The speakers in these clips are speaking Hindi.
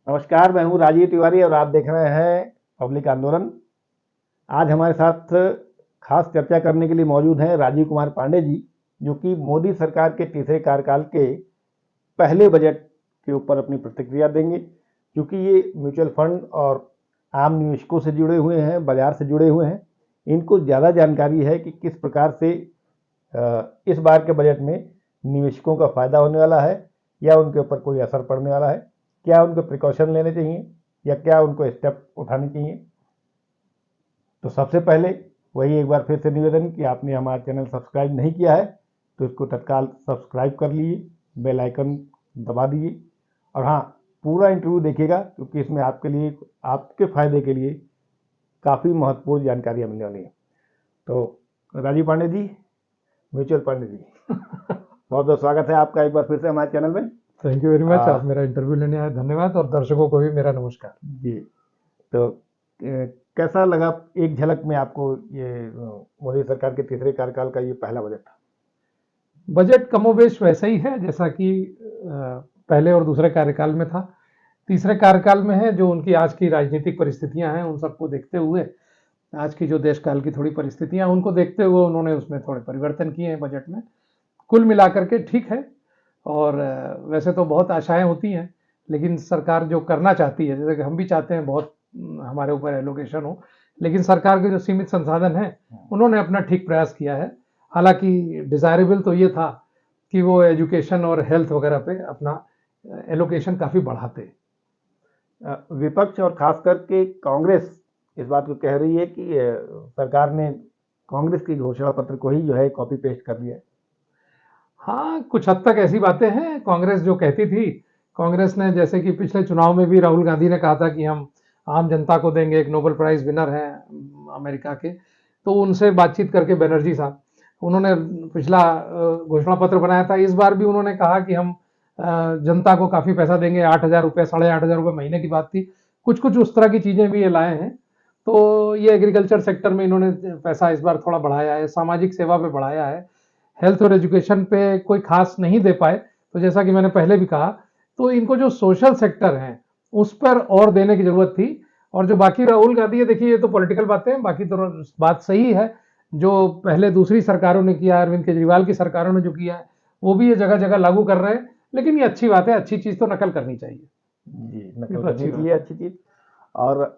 नमस्कार, मैं हूँ राजीव तिवारी और आप देख रहे हैं पब्लिक आंदोलन। आज हमारे साथ खास चर्चा करने के लिए मौजूद हैं राजीव कुमार पांडे जी, जो कि मोदी सरकार के तीसरे कार्यकाल के पहले बजट के ऊपर अपनी प्रतिक्रिया देंगे। क्योंकि ये म्यूचुअल फंड और आम निवेशकों से जुड़े हुए हैं, बाजार से जुड़े हुए हैं, इनको ज़्यादा जानकारी है कि किस प्रकार से इस बार के बजट में निवेशकों का फायदा होने वाला है या उनके ऊपर कोई असर पड़ने वाला है, क्या उनको प्रिकॉशन लेने चाहिए या क्या उनको स्टेप उठाने चाहिए। तो सबसे पहले वही एक बार फिर से निवेदन कि आपने हमारा चैनल सब्सक्राइब नहीं किया है तो इसको तत्काल सब्सक्राइब कर लीजिए, बेल आइकन दबा दीजिए और हाँ, पूरा इंटरव्यू देखिएगा क्योंकि इसमें आपके लिए, आपके फायदे के लिए काफ़ी महत्वपूर्ण जानकारियाँ मिलने वाली हैं। तो राजीव पांडे जी, म्यूचुअल पांडे जी, बहुत बहुत स्वागत है आपका एक बार फिर से हमारे चैनल में। Thank you very much. आप मेरा इंटरव्यू लेने आए, धन्यवाद। और दर्शकों को भी मेरा नमस्कार जी। तो कैसा लगा एक झलक में आपको ये मोदी सरकार के तीसरे कार्यकाल का ये पहला बजट था? बजट कमोबेश वैसा ही है जैसा कि पहले और दूसरे कार्यकाल में था। तीसरे कार्यकाल में है जो उनकी आज की राजनीतिक परिस्थितियां हैं, उन सबको देखते हुए, आज की जो देश काल की थोड़ी परिस्थितियां उनको देखते हुए उन्होंने उसमें थोड़े परिवर्तन किए हैं बजट में। कुल मिलाकर के ठीक है। और वैसे तो बहुत आशाएं होती हैं, लेकिन सरकार जो करना चाहती है, जैसे कि हम भी चाहते हैं बहुत हमारे ऊपर एलोकेशन हो, लेकिन सरकार के जो सीमित संसाधन हैं उन्होंने अपना ठीक प्रयास किया है। हालांकि डिज़ायरेबल तो ये था कि वो एजुकेशन और हेल्थ वगैरह पे अपना एलोकेशन काफ़ी बढ़ाते। विपक्ष और खास करके कांग्रेस इस बात को कह रही है कि सरकार ने कांग्रेस की घोषणा पत्र को ही जो है कॉपी पेस्ट कर दिया है। हाँ, कुछ हद तक ऐसी बातें हैं। कांग्रेस जो कहती थी, कांग्रेस ने जैसे कि पिछले चुनाव में भी राहुल गांधी ने कहा था कि हम आम जनता को देंगे, एक नोबेल प्राइज विनर हैं अमेरिका के, तो उनसे बातचीत करके बनर्जी साहब, उन्होंने पिछला घोषणा पत्र बनाया था। इस बार भी उन्होंने कहा कि हम जनता को काफ़ी पैसा देंगे, 8,000 रुपये, 8,500 रुपये महीने की बात थी। कुछ कुछ उस तरह की चीज़ें भी ये लाए हैं। तो ये एग्रीकल्चर सेक्टर में इन्होंने पैसा इस बार थोड़ा बढ़ाया है, सामाजिक सेवा पे बढ़ाया है, हेल्थ और एजुकेशन पे कोई खास नहीं दे पाए। तो जैसा कि मैंने पहले भी कहा, तो इनको जो सोशल सेक्टर हैं उस पर और देने की जरूरत थी। और जो बाकी राहुल गांधी है, देखिए ये तो पॉलिटिकल बातें हैं, बाकी तो बात सही है। जो पहले दूसरी सरकारों ने किया, अरविंद केजरीवाल की सरकारों ने जो किया है, वो भी ये जगह जगह लागू कर रहे हैं। लेकिन ये अच्छी बात है, अच्छी चीज तो नकल करनी चाहिए। जी, नकल करनी चाहिए अच्छी चीज। और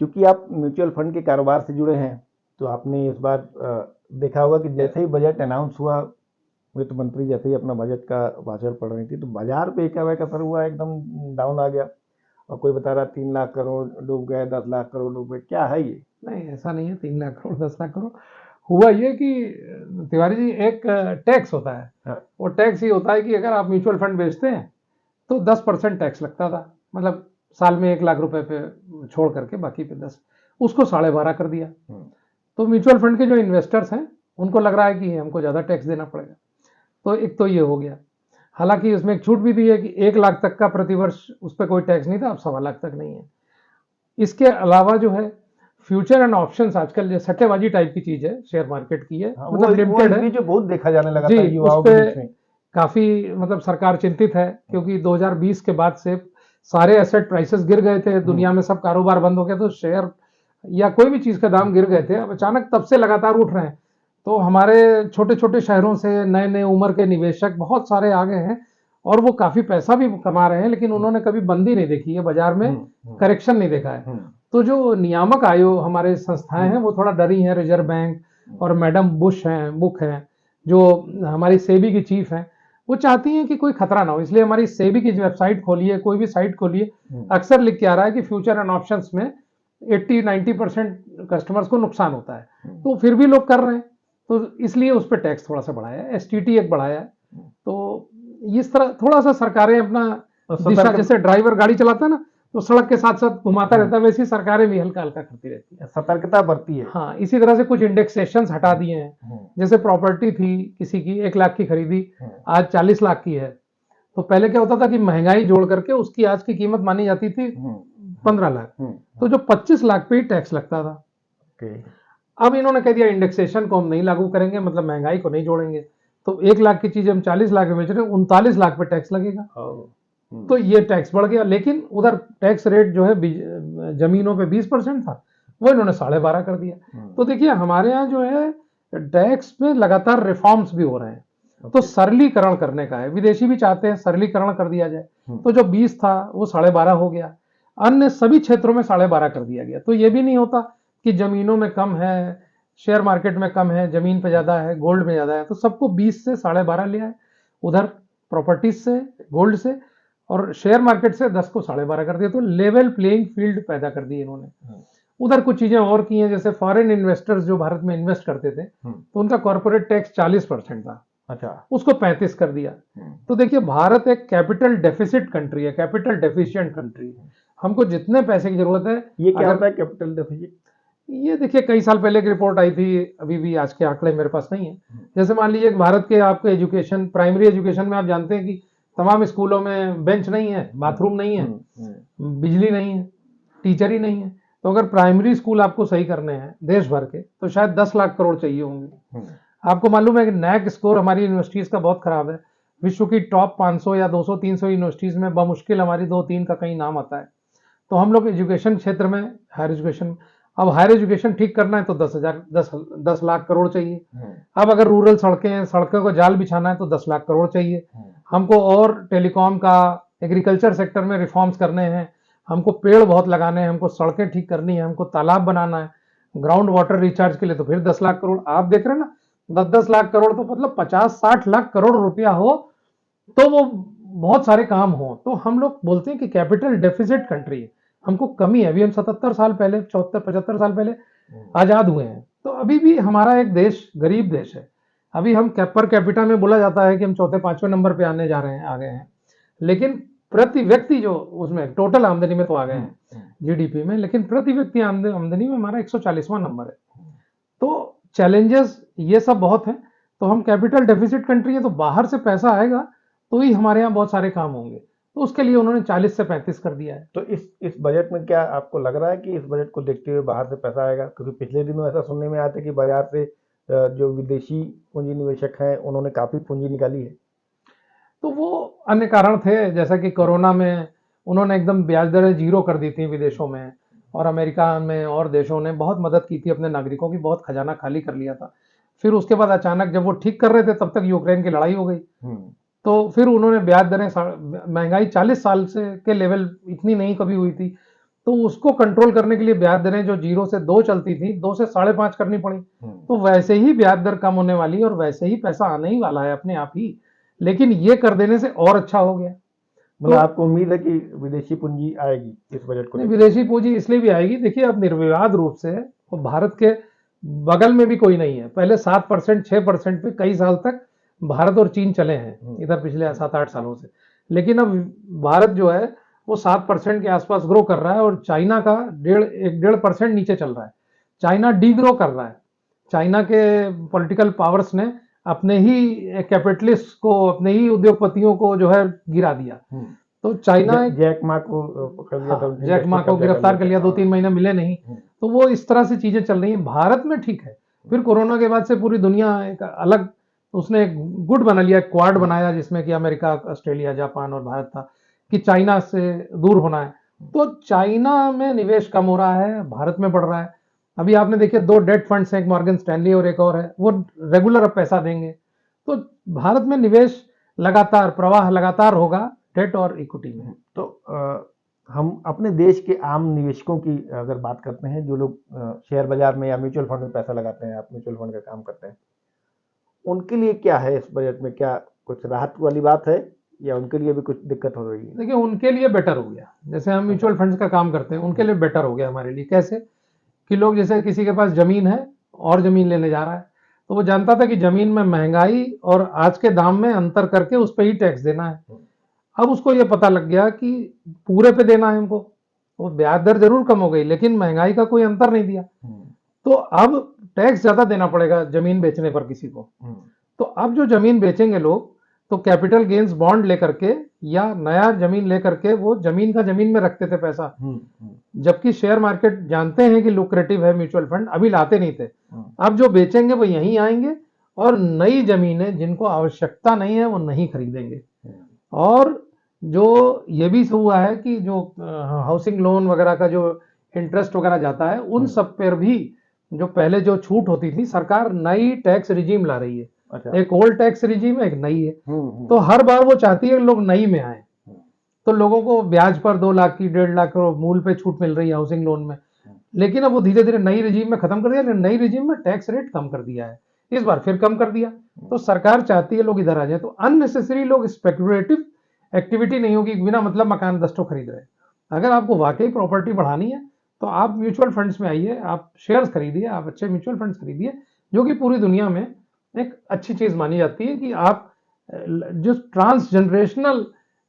चूंकि आप म्यूचुअल फंड के कारोबार से जुड़े हैं तो आपने इस बार देखा होगा कि जैसे ही बजट अनाउंस हुआ, वित्त मंत्री जैसे ही अपना बजट का भाषण पढ़ रही थी तो बाजार पे एकाएक असर हुआ, एकदम डाउन आ गया। और कोई बता रहा 3 लाख करोड़ डूब गए, 10 लाख करोड़ डूब गए। क्या है ये? नहीं, ऐसा नहीं है 3 लाख करोड़ 10 लाख करोड़। हुआ ये कि तिवारी जी, एक टैक्स होता है। हाँ। वो टैक्स ये होता है कि अगर आप म्यूचुअल फंड बेचते हैं तो 10% टैक्स लगता था, मतलब साल में 1 लाख रुपए पे छोड़ करके बाकी पे 10, उसको 12.5 कर दिया। तो म्यूचुअल फंड के जो इन्वेस्टर्स हैं उनको लग रहा है कि हमको ज़्यादा टैक्स देना पड़ेगा। तो एक तो ये हो गया। हालांकि इसमें एक छूट भी दी है कि 1 लाख तक का प्रतिवर्ष उस पर कोई टैक्स नहीं था, अब 1.25 लाख तक नहीं है। इसके अलावा जो है फ्यूचर एंड ऑप्शंस, आजकल जो सट्टेबाजी टाइप की चीज है, शेयर मार्केट की है, मतलब लिमिटेड है, जो बहुत देखा जाने लगा था युवाओं के बीच में। काफी मतलब सरकार चिंतित है क्योंकि 2020 के बाद से सारे एसेट प्राइसेस गिर गए थे, दुनिया में सब कारोबार बंद हो गया, तो शेयर या कोई भी चीज का दाम गिर गए थे। अब अचानक तब से लगातार उठ रहे हैं। तो हमारे छोटे छोटे शहरों से नए नए उम्र के निवेशक बहुत सारे आ गए हैं और वो काफी पैसा भी कमा रहे हैं, लेकिन उन्होंने कभी मंदी नहीं देखी है, बाजार में करेक्शन नहीं देखा है। तो जो नियामक आयोग हमारे संस्थाएं हैं वो थोड़ा डरी हैं। रिजर्व बैंक और मैडम बुक हैं जो हमारी सेबी की चीफ हैं, वो चाहती हैं कि कोई खतरा ना हो, इसलिए हमारी सेबी की वेबसाइट खोलिए, कोई भी साइट खोलिए, अक्सर लिख के आ रहा है कि फ्यूचर एंड ऑप्शंस में 80-90% कस्टमर्स को नुकसान होता है। तो फिर भी लोग कर रहे हैं, तो इसलिए उस पर टैक्स थोड़ा सा बढ़ाया है, एसटीटी एक बढ़ाया है। तो इस तरह थोड़ा सा सरकारें अपना दिशा, जैसे ड्राइवर गाड़ी चलाता है ना तो सड़क के साथ साथ घुमाता रहता है, वैसी सरकारें भी हल्का हल्का करती रहती है, सतर्कता बरती है। हाँ, इसी तरह से कुछ इंडेक्सेशन हटा दिए हैं। जैसे प्रॉपर्टी थी किसी की 1 लाख की खरीदी, आज 40 लाख की है। तो पहले क्या होता था कि महंगाई जोड़ करके उसकी आज की कीमत मानी जाती थी 15 लाख, तो जो 25 लाख पे ही टैक्स लगता था। अब इन्होंने कह दिया इंडेक्सेशन को हम नहीं लागू करेंगे, मतलब महंगाई को नहीं जोड़ेंगे। तो 1 लाख की चीज हम 40 लाख में बेच रहे हैं, 39 लाख पे टैक्स लगेगा। तो ये टैक्स बढ़ गया। लेकिन उधर टैक्स रेट जो है जमीनों पे 20% था, वो इन्होंने 12.5 कर दिया। तो देखिए हमारे यहाँ जो है टैक्स में लगातार रिफॉर्म्स भी हो रहे हैं, तो सरलीकरण करने का है। विदेशी भी चाहते हैं सरलीकरण कर दिया जाए, तो जो 20 था वो 12.5 हो गया, अन्य सभी क्षेत्रों में 12.5 कर दिया गया। तो ये भी नहीं होता कि जमीनों में कम है, शेयर मार्केट में कम है, जमीन पे ज्यादा है, गोल्ड में ज्यादा है, तो सबको 20 से 12.5 लिया है, उधर प्रॉपर्टीज से, गोल्ड से, और शेयर मार्केट से 10 को 12.5 कर दिया। तो लेवल प्लेइंग फील्ड पैदा कर दी इन्होंने। उधर कुछ चीजें और की हैं, जैसे फॉरेन इन्वेस्टर्स जो भारत में इन्वेस्ट करते थे, तो उनका कॉर्पोरेट टैक्स 40% था, अच्छा, उसको 35 कर दिया। तो देखिए भारत एक कैपिटल डेफिसिट कंट्री है, कैपिटल डेफिशिएंट कंट्री है। हमको जितने पैसे की जरूरत है, ये क्या होता है कैपिटल डेफिसिट? ये देखिए कई साल पहले एक रिपोर्ट आई थी, अभी भी आज के आंकड़े मेरे पास नहीं है। जैसे मान लीजिए भारत के आपके एजुकेशन, प्राइमरी एजुकेशन में आप जानते हैं कि तमाम स्कूलों में बेंच नहीं है, बाथरूम नहीं है, बिजली नहीं है, टीचर ही नहीं है। तो अगर प्राइमरी स्कूल आपको सही करने हैं देश भर के, तो शायद 10 लाख करोड़ चाहिए होंगे। आपको मालूम है कि नैक स्कोर हमारी यूनिवर्सिटीज का बहुत खराब है। विश्व की टॉप 500 या 200-300 यूनिवर्सिटीज में बमुश्किल हमारी 2-3 का कहीं नाम आता है। तो हम लोग एजुकेशन क्षेत्र में, हायर एजुकेशन, अब हायर एजुकेशन ठीक करना है तो 10 लाख करोड़ चाहिए। अब अगर रूरल सड़कें हैं, सड़कों को जाल बिछाना है तो 10 लाख करोड़ चाहिए। हमको और टेलीकॉम का, एग्रीकल्चर सेक्टर में रिफॉर्म्स करने हैं, हमको पेड़ बहुत लगाने हैं, हमको सड़कें ठीक करनी है, हमको तालाब बनाना है, ग्राउंड वाटर रिचार्ज के लिए तो फिर 10 लाख करोड़। आप देख रहे हैं ना, 10-10 लाख करोड़, तो मतलब 50-60 लाख करोड़ रुपया हो तो वो बहुत सारे काम हो। तो हम लोग बोलते हैं कि कैपिटल डेफिसिट कंट्री है, हमको कमी है। अभी हम 77 साल पहले, 74-75 साल पहले आजाद हुए हैं, तो अभी भी हमारा एक देश गरीब देश है। अभी हम पर कैपिटा में बोला जाता है कि हम 4-5वें नंबर पे आने जा रहे हैं, आ गए हैं, लेकिन प्रति व्यक्ति जो उसमें टोटल आमदनी में तो आ गए हैं जीडीपी में, लेकिन प्रति व्यक्ति आमदनी में हमारा 140वां नंबर है। तो चैलेंजेस ये सब बहुत हैं। तो हम कैपिटल डेफिसिट कंट्री है, तो बाहर से पैसा आएगा तो ही हमारे यहाँ बहुत सारे काम होंगे। तो उसके लिए उन्होंने 40 से 35 कर दिया है। तो इस बजट में क्या आपको लग रहा है कि इस बजट को देखते हुए बाहर से पैसा आएगा? क्योंकि पिछले दिनों ऐसा सुनने में आया था कि बाजार से जो विदेशी पूंजी निवेशक हैं उन्होंने काफी पूंजी निकाली है। तो वो अन्य कारण थे, जैसा कि कोरोना में उन्होंने एकदम ब्याज दरें 0 कर दी थी विदेशों में, और अमेरिका में और देशों ने बहुत मदद की थी अपने नागरिकों की, बहुत खजाना खाली कर लिया था। फिर उसके बाद अचानक जब वो ठीक कर रहे थे तब तक यूक्रेन की लड़ाई हो गई, तो फिर उन्होंने ब्याज दरें, महंगाई 40 साल से के लेवल इतनी नहीं कभी हुई थी, तो उसको कंट्रोल करने के लिए ब्याज दरें जो 0 से 2 चलती थी, 2 से 5.5 करनी पड़ी। तो वैसे ही ब्याज दर कम होने वाली और वैसे ही पैसा आने ही वाला है अपने आप ही, लेकिन ये कर देने से और अच्छा हो गया। मतलब आपको उम्मीद है कि विदेशी पूंजी आएगी इस बजट को? विदेशी पूंजी इसलिए भी आएगी, देखिए अब निर्विवाद रूप से तो भारत के बगल में भी कोई नहीं है। पहले 7%, 6% पे कई साल तक भारत और चीन चले हैं इधर पिछले 7-8 सालों से, लेकिन अब भारत जो है वो 7% के आसपास ग्रो कर रहा है, और चाइना का 1.5% नीचे चल रहा है। चाइना डी ग्रो कर रहा है। चाइना के पॉलिटिकल पावर्स ने अपने ही कैपिटलिस्ट को, अपने ही उद्योगपतियों को जो है गिरा दिया। तो चाइना जैक मा को पकड़ लिया था, जैक मा को गिरफ्तार कर लिया, 2-3 महीने मिले नहीं। तो वो इस तरह से चीजें चल रही हैं। भारत में ठीक है, फिर कोरोना के बाद से पूरी दुनिया एक अलग, उसने एक गुट बना लिया, क्वाड बनाया, जिसमें कि अमेरिका, ऑस्ट्रेलिया, जापान और भारत था, कि चाइना से दूर होना है। तो चाइना में निवेश कम हो रहा है, भारत में बढ़ रहा है। अभी आपने देखिए 2 डेट फंड्स हैं, एक मॉर्गन स्टैनली और एक और है, वो रेगुलर अब पैसा देंगे। तो भारत में निवेश लगातार, प्रवाह लगातार होगा डेट और इक्विटी में। तो हम अपने देश के आम निवेशकों की अगर बात करते हैं, जो लोग शेयर बाजार में या म्यूचुअल फंड में पैसा लगाते हैं, आप म्यूचुअल फंड का काम करते हैं, उनके लिए क्या है इस बजट में? क्या कुछ राहत वाली बात है या उनके लिए भी कुछ दिक्कत हो रही है? देखिए उनके लिए बेटर हो गया, जैसे हम म्यूचुअल फंड्स का काम करते हैं, उनके लिए बेटर हो गया हमारे लिए। कैसे कि लोग, जैसे किसी के पास जमीन है और जमीन लेने जा रहा है, तो वो जानता था कि जमीन में महंगाई और आज के दाम में अंतर करके उस पर ही टैक्स देना है। अब उसको ये पता लग गया कि पूरे पे देना है हमको। वो ब्याज दर जरूर कम हो गई, लेकिन महंगाई का कोई अंतर नहीं दिया। तो अब टैक्स ज्यादा देना पड़ेगा जमीन बेचने पर किसी को। तो अब जो जमीन बेचेंगे लोग, तो कैपिटल गेन्स बॉन्ड लेकर के या नया जमीन लेकर के वो जमीन का जमीन में रखते थे पैसा, जबकि शेयर मार्केट जानते हैं कि लुक्रेटिव है, म्यूचुअल फंड अभी लाते नहीं थे। अब जो बेचेंगे वो यहीं आएंगे और नई जमीनें जिनको आवश्यकता नहीं है वो नहीं खरीदेंगे। और जो ये भी हुआ है कि जो हाउसिंग लोन वगैरह का जो इंटरेस्ट वगैरह जाता है उन सब पर भी जो पहले जो छूट होती थी, सरकार नई टैक्स रिजीम ला रही है। अच्छा। एक ओल्ड टैक्स रिजीम है, एक नई है। हम्म। तो हर बार वो चाहती है लोग नई में आए, तो लोगों को ब्याज पर 2 लाख की 1.5 लाख मूल पे छूट मिल रही है हाउसिंग लोन में। लेकिन अब वो धीरे धीरे नई रिजीम में खत्म कर दिया, लेकिन नई रिजीम में टैक्स रेट कम कर दिया है, इस बार फिर कम कर दिया। तो सरकार चाहती है लोग इधर आ जाए, तो अननेसेसरी लोग स्पेकुलेटिव एक्टिविटी नहीं होगी, बिना मतलब मकान 10 खरीद रहे। अगर आपको वाकई प्रॉपर्टी बढ़ानी है तो आप म्यूचुअल फंड्स में आइए, आप शेयर्स खरीदिए, आप अच्छे म्यूचुअल फंड्स खरीदिए, जो कि पूरी दुनिया में एक अच्छी चीज मानी जाती है कि आप जो ट्रांस जनरेशनल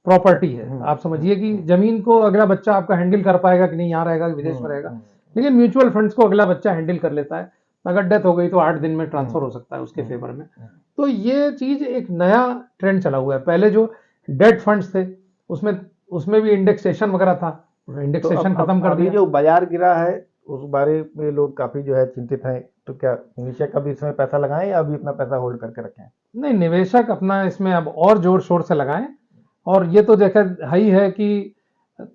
प्रॉपर्टी है, आप समझिए कि जमीन को अगला बच्चा आपका हैंडल कर पाएगा कि नहीं, यहाँ रहेगा कि विदेश में रहेगा, लेकिन म्यूचुअल फंड्स को अगला बच्चा हैंडल कर लेता है। अगर डेथ हो गई तो 8 दिन में ट्रांसफर हो सकता है उसके फेवर में। तो ये चीज एक नया ट्रेंड चला हुआ है। पहले जो डेट फंड्स थे उसमें उसमें भी इंडेक्सेशन वगैरह था, इंडेक्सेशन तो खत्म कर अभी दिया। जो बाजार गिरा है उस बारे में लोग काफी जो है चिंतित हैं, तो क्या निवेशक अभी इसमें पैसा लगाएं या अभी अपना पैसा होल्ड करके रखें? नहीं, निवेशक अपना इसमें अब और जोर शोर से लगाएं। और ये तो देखा ही है कि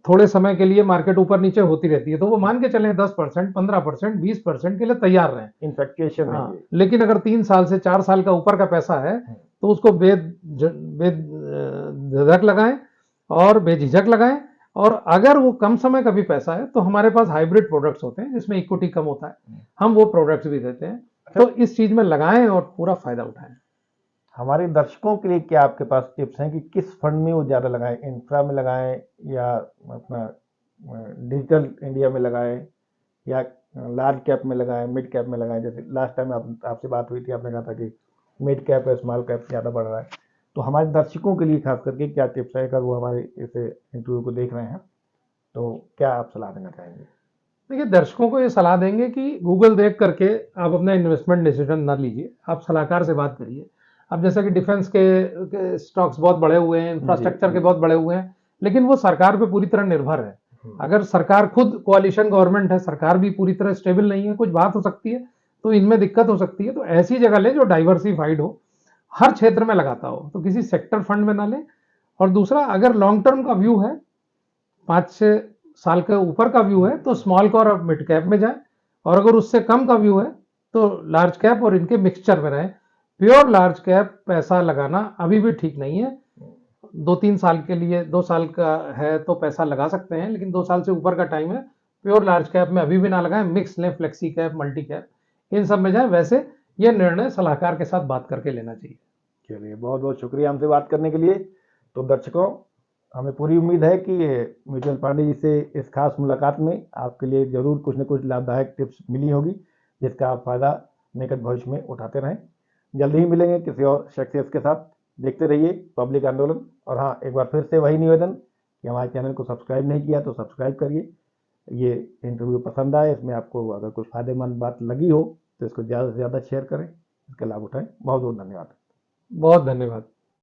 थोड़े समय के लिए मार्केट ऊपर नीचे होती रहती है, तो वो मान के चलें 10%, 15%, 20% के लिए तैयार रहें। इन्फेक्टेशन है हाँ, ये। लेकिन अगर 3 साल से 4 साल का ऊपर का पैसा है तो उसको बेधड़क लगाएं और बेझिझक लगाएं। और अगर वो कम समय का भी पैसा है तो हमारे पास हाइब्रिड प्रोडक्ट्स होते हैं जिसमें इक्विटी कम होता है, हम वो प्रोडक्ट्स भी देते हैं। तो इस चीज में लगाएं और पूरा फायदा उठाएं। हमारे दर्शकों के लिए क्या आपके पास टिप्स हैं कि किस फंड में वो ज़्यादा लगाएं, इंफ्रा में लगाएं या अपना डिजिटल इंडिया में लगाएं या लार्ज कैप में लगाएं, मिड कैप में लगाएं? जैसे लास्ट टाइम आपसे बात हुई थी, आपने कहा था कि मिड कैप या स्मॉल कैप ज़्यादा बढ़ रहा है। तो हमारे दर्शकों के लिए खास करके क्या टिप्स है, अगर वो हमारे इस इंटरव्यू को देख रहे हैं तो क्या आप सलाह देना चाहेंगे? देखिए, दर्शकों को ये सलाह देंगे कि गूगल देख करके आप अपना इन्वेस्टमेंट डिसीजन ना लीजिए, आप सलाहकार से बात करिए। अब जैसा कि डिफेंस के स्टॉक्स बहुत बढ़े हुए हैं, इंफ्रास्ट्रक्चर के बहुत बढ़े हुए हैं, लेकिन वो सरकार पे पूरी तरह निर्भर है। अगर सरकार खुद कोalition गवर्नमेंट है, सरकार भी पूरी तरह स्टेबल नहीं है, कुछ बात हो सकती है, तो इनमें दिक्कत हो सकती है। तो ऐसी जगह ले जो डाइवर्सिफाइड हो, हर क्षेत्र में लगाता हो, तो किसी सेक्टर फंड में ना ले। और दूसरा, अगर लॉन्ग टर्म का व्यू है, 5 से साल के ऊपर का व्यू है, तो स्मॉल कैप और मिड कैप में जाए। और अगर उससे कम का व्यू है तो लार्ज कैप और इनके मिक्सचर में रहे। प्योर लार्ज कैप पैसा लगाना अभी भी ठीक नहीं है। 2-3 साल के लिए, 2 साल का है तो पैसा लगा सकते हैं, लेकिन 2 साल से ऊपर का टाइम है, प्योर लार्ज कैप में अभी भी ना लगाएं। मिक्स लें, फ्लेक्सी कैप, मल्टी कैप, इन सब में जाए। वैसे ये निर्णय सलाहकार के साथ बात करके लेना चाहिए। चलिए, बहुत बहुत शुक्रिया हमसे बात करने के लिए। तो दर्शकों, हमें पूरी उम्मीद है कि म्यूचुअल पांडे जी से इस खास मुलाकात में आपके लिए ज़रूर कुछ न कुछ लाभदायक टिप्स मिली होगी, जिसका आप फायदा निकट भविष्य में उठाते रहें। जल्दी ही मिलेंगे किसी और शख्सियत के साथ। देखते रहिए पब्लिक आंदोलन। और हाँ, एक बार फिर से वही निवेदन कि हमारे चैनल को सब्सक्राइब नहीं किया तो सब्सक्राइब करिए। ये इंटरव्यू पसंद आए, इसमें आपको अगर कुछ फ़ायदेमंद बात लगी हो तो इसको ज़्यादा से ज़्यादा शेयर करें, इसका लाभ उठाएं। बहुत बहुत धन्यवाद। बहुत धन्यवाद।